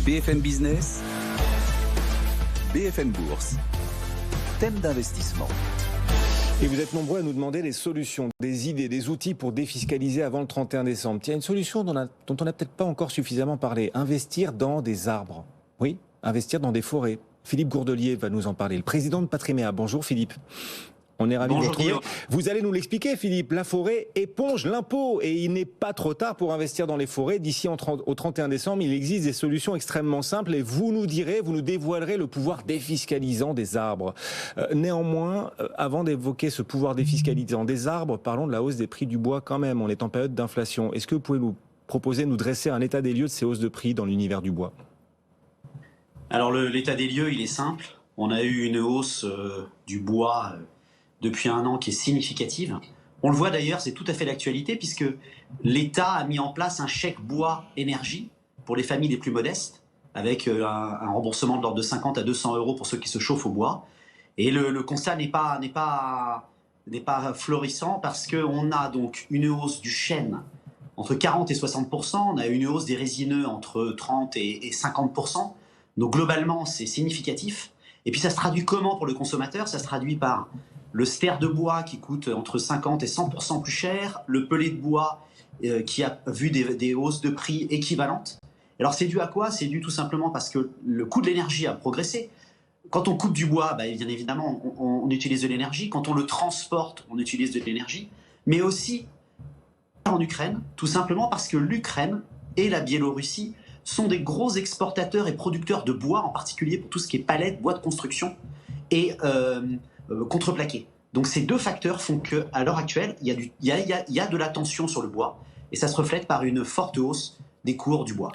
BFM Business, BFM Bourse, thème d'investissement. Et vous êtes nombreux à nous demander des solutions, des idées, des outils pour défiscaliser avant le 31 décembre. Il y a une solution dont on n'a peut-être pas encore suffisamment parlé. Investir dans des arbres. Oui, investir dans des forêts. Philippe Gourdelier va nous en parler, le président de Patriméa. Bonjour Philippe. On est ravis de vous retrouver. Vous allez nous l'expliquer, Philippe. La forêt éponge l'impôt et il n'est pas trop tard pour investir dans les forêts. D'ici au 31 décembre, il existe des solutions extrêmement simples et vous nous dévoilerez le pouvoir défiscalisant des arbres. Néanmoins, avant d'évoquer ce pouvoir défiscalisant des arbres, parlons de la hausse des prix du bois quand même. On est en période d'inflation. Est-ce que vous pouvez nous proposer, nous dresser un état des lieux de ces hausses de prix dans l'univers du bois ? Alors l'état des lieux, il est simple. On a eu une hausse du bois depuis un an qui est significative. On le voit d'ailleurs, c'est tout à fait d'actualité puisque l'État a mis en place un chèque bois énergie pour les familles les plus modestes avec un remboursement de l'ordre de 50 à 200 euros pour ceux qui se chauffent au bois. Et le constat n'est pas florissant parce qu'on a donc une hausse du chêne entre 40 et 60%, on a une hausse des résineux entre 30 et 50%. Donc globalement, c'est significatif. Et puis ça se traduit comment pour le consommateur ? Ça se traduit par le ster de bois qui coûte entre 50 et 100% plus cher, le pellet de bois qui a vu des hausses de prix équivalentes. Alors c'est dû à quoi ? C'est dû tout simplement parce que le coût de l'énergie a progressé. Quand on coupe du bois, bien évidemment, on utilise de l'énergie. Quand on le transporte, on utilise de l'énergie. Mais aussi en Ukraine, tout simplement parce que l'Ukraine et la Biélorussie sont des gros exportateurs et producteurs de bois, en particulier pour tout ce qui est palettes, bois de construction et contreplaqué. Donc ces deux facteurs font qu'à l'heure actuelle, il y a de la tension sur le bois et ça se reflète par une forte hausse des cours du bois.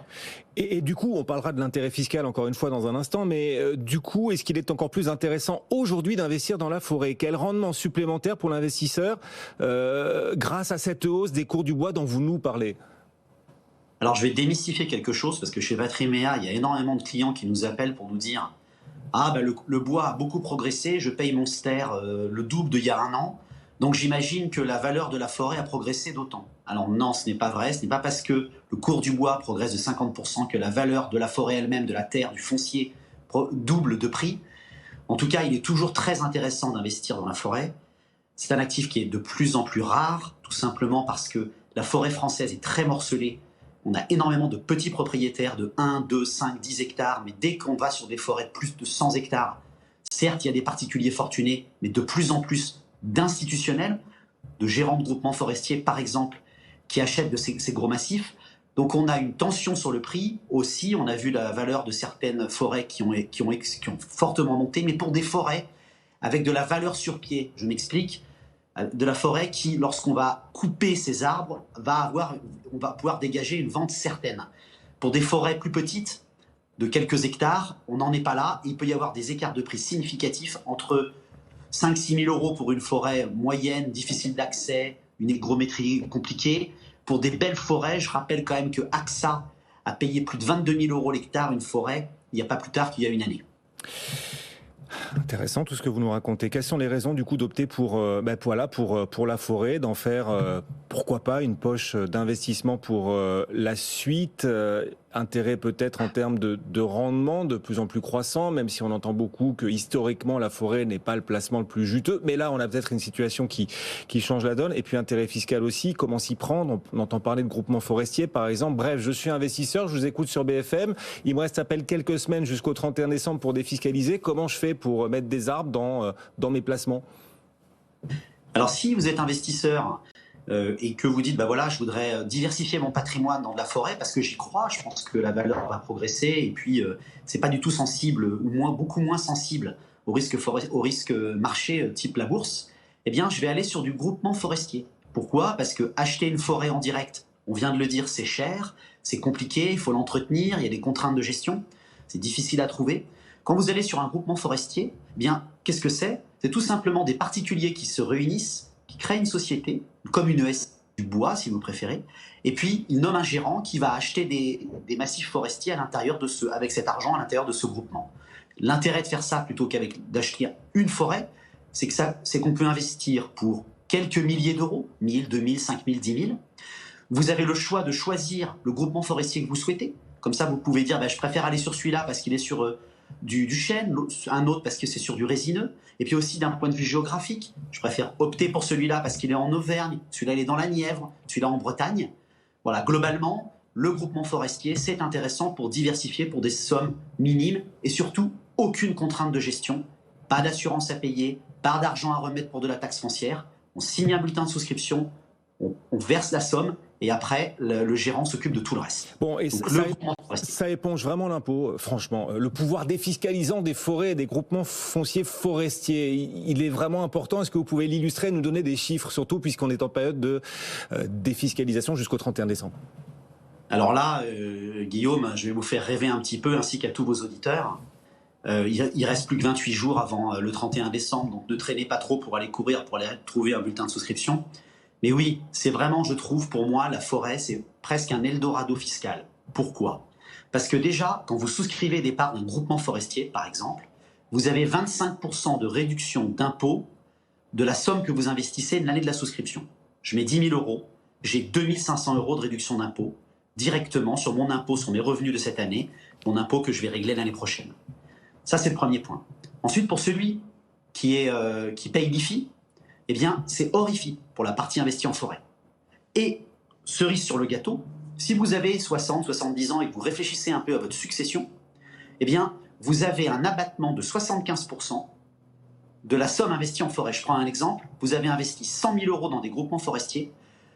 Et du coup, on parlera de l'intérêt fiscal encore une fois dans un instant, mais du coup, est-ce qu'il est encore plus intéressant aujourd'hui d'investir dans la forêt ? Quel rendement supplémentaire pour l'investisseur grâce à cette hausse des cours du bois dont vous nous parlez ? Alors je vais démystifier quelque chose parce que chez Patriméa, il y a énormément de clients qui nous appellent pour nous dire le bois a beaucoup progressé, je paye mon ster le double d'il y a un an, donc j'imagine que la valeur de la forêt a progressé d'autant. Alors non, ce n'est pas vrai, ce n'est pas parce que le cours du bois progresse de 50% que la valeur de la forêt elle-même, de la terre, du foncier double de prix. En tout cas, il est toujours très intéressant d'investir dans la forêt. C'est un actif qui est de plus en plus rare, tout simplement parce que la forêt française est très morcelée. On a énormément de petits propriétaires de 1, 2, 5, 10 hectares, mais dès qu'on va sur des forêts de plus de 100 hectares, certes, il y a des particuliers fortunés, mais de plus en plus d'institutionnels, de gérants de groupements forestiers, par exemple, qui achètent de ces gros massifs. Donc on a une tension sur le prix. Aussi, on a vu la valeur de certaines forêts qui ont fortement monté, mais pour des forêts avec de la valeur sur pied. Je m'explique. De la forêt qui, lorsqu'on va couper ces arbres, on va pouvoir dégager une vente certaine. Pour des forêts plus petites, de quelques hectares, on n'en est pas là. Il peut y avoir des écarts de prix significatifs entre 5-6 000 euros pour une forêt moyenne, difficile d'accès, une hygrométrie compliquée. Pour des belles forêts, je rappelle quand même que AXA a payé plus de 22 000 euros l'hectare une forêt, il n'y a pas plus tard qu'il y a une année. Intéressant tout ce que vous nous racontez. Quelles sont les raisons du coup d'opter pour la forêt, d'en faire pourquoi pas une poche d'investissement pour la suite, intérêt peut-être en termes de rendement de plus en plus croissant, même si on entend beaucoup que historiquement la forêt n'est pas le placement le plus juteux, mais là on a peut-être une situation qui change la donne, et puis intérêt fiscal aussi, comment s'y prendre, on entend parler de groupements forestiers par exemple. Bref, je suis investisseur, je vous écoute sur BFM, il me reste à peine quelques semaines jusqu'au 31 décembre pour défiscaliser, comment je fais pour mettre des arbres dans mes placements ? Alors si vous êtes investisseur et que vous dites je voudrais diversifier mon patrimoine dans de la forêt parce que j'y crois, je pense que la valeur va progresser et puis c'est pas du tout sensible ou beaucoup moins sensible au risque marché type la bourse, eh bien je vais aller sur du groupement forestier. Pourquoi ? Parce que acheter une forêt en direct, on vient de le dire, c'est cher, c'est compliqué, il faut l'entretenir, il y a des contraintes de gestion, c'est difficile à trouver. Quand vous allez sur un groupement forestier, eh bien qu'est-ce que c'est ? C'est tout simplement des particuliers qui se réunissent, qui créent une société, comme une ES du bois si vous préférez, et puis ils nomment un gérant qui va acheter des massifs forestiers avec cet argent à l'intérieur de ce groupement. L'intérêt de faire ça plutôt d'acheter une forêt, c'est qu'on peut investir pour quelques milliers d'euros, 1 000, 2 000, 5 000, 10 000. Vous avez le choix de choisir le groupement forestier que vous souhaitez. Comme ça, vous pouvez dire, je préfère aller sur celui-là parce qu'il est sur du chêne, un autre parce que c'est sur du résineux. Et puis aussi d'un point de vue géographique, je préfère opter pour celui-là parce qu'il est en Auvergne, celui-là il est dans la Nièvre, celui-là en Bretagne. Voilà, globalement, le groupement forestier, c'est intéressant pour diversifier pour des sommes minimes et surtout aucune contrainte de gestion, pas d'assurance à payer, pas d'argent à remettre pour de la taxe foncière. On signe un bulletin de souscription, on verse la somme et après, le gérant s'occupe de tout le reste. Bon, et Donc, ça éponge vraiment l'impôt, franchement. Le pouvoir défiscalisant des forêts et des groupements fonciers forestiers, il est vraiment important. Est-ce que vous pouvez l'illustrer, nous donner des chiffres, surtout puisqu'on est en période de défiscalisation jusqu'au 31 décembre? Alors là, Guillaume, je vais vous faire rêver un petit peu, ainsi qu'à tous vos auditeurs. Il reste plus que 28 jours avant le 31 décembre, donc ne traînez pas trop pour aller courir, pour aller trouver un bulletin de souscription. Mais oui, c'est vraiment, je trouve, pour moi, la forêt, c'est presque un Eldorado fiscal. Pourquoi? Parce que déjà, quand vous souscrivez des parts d'un groupement forestier, par exemple, vous avez 25% de réduction d'impôt de la somme que vous investissez l'année de la souscription. Je mets 10 000 euros, j'ai 2 500 euros de réduction d'impôt directement sur mon impôt, sur mes revenus de cette année, mon impôt que je vais régler l'année prochaine. Ça, c'est le premier point. Ensuite, pour celui qui paye l'IFI, eh bien, c'est hors IFI pour la partie investie en forêt. Et, cerise sur le gâteau, si vous avez 60, 70 ans et que vous réfléchissez un peu à votre succession, eh bien, vous avez un abattement de 75% de la somme investie en forêt. Je prends un exemple, vous avez investi 100 000 euros dans des groupements forestiers.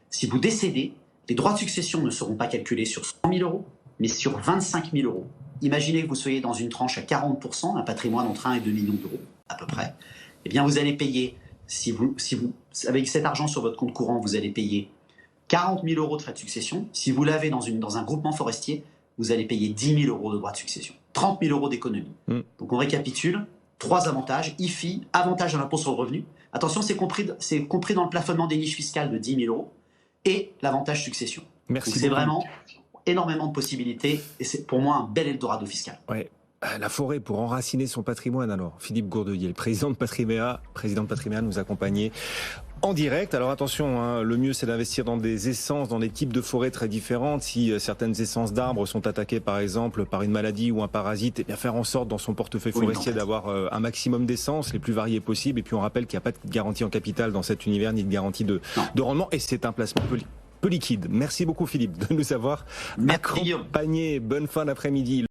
Si vous décédez, les droits de succession ne seront pas calculés sur 100 000 euros, mais sur 25 000 euros. Imaginez que vous soyez dans une tranche à 40%, un patrimoine entre 1 et 2 millions d'euros, à peu près. Eh bien, vous allez payer, si vous, avec cet argent sur votre compte courant, vous allez payer 40 000 euros de frais de succession. Si vous l'avez dans un groupement forestier, vous allez payer 10 000 euros de droits de succession. 30 000 euros d'économie. Donc, on récapitule. 3 avantages. IFI, avantage de l'impôt sur le revenu. Attention, c'est compris dans le plafonnement des niches fiscales de 10 000 euros. Et l'avantage succession. Merci. Donc, c'est vraiment énormément de possibilités et c'est pour moi un bel Eldorado fiscal. Ouais. La forêt pour enraciner son patrimoine alors. Philippe Gourdeuil, le président de Patrimea, nous accompagner en direct. Alors attention, le mieux c'est d'investir dans des essences, dans des types de forêts très différentes. Si certaines essences d'arbres sont attaquées par exemple par une maladie ou un parasite, eh bien faire en sorte dans son portefeuille forestier d'avoir un maximum d'essences, les plus variées possibles. Et puis on rappelle qu'il n'y a pas de garantie en capital dans cet univers, ni de garantie de rendement. Et c'est un placement peu liquide. Merci beaucoup Philippe de nous avoir accompagnés. Bonne fin d'après-midi.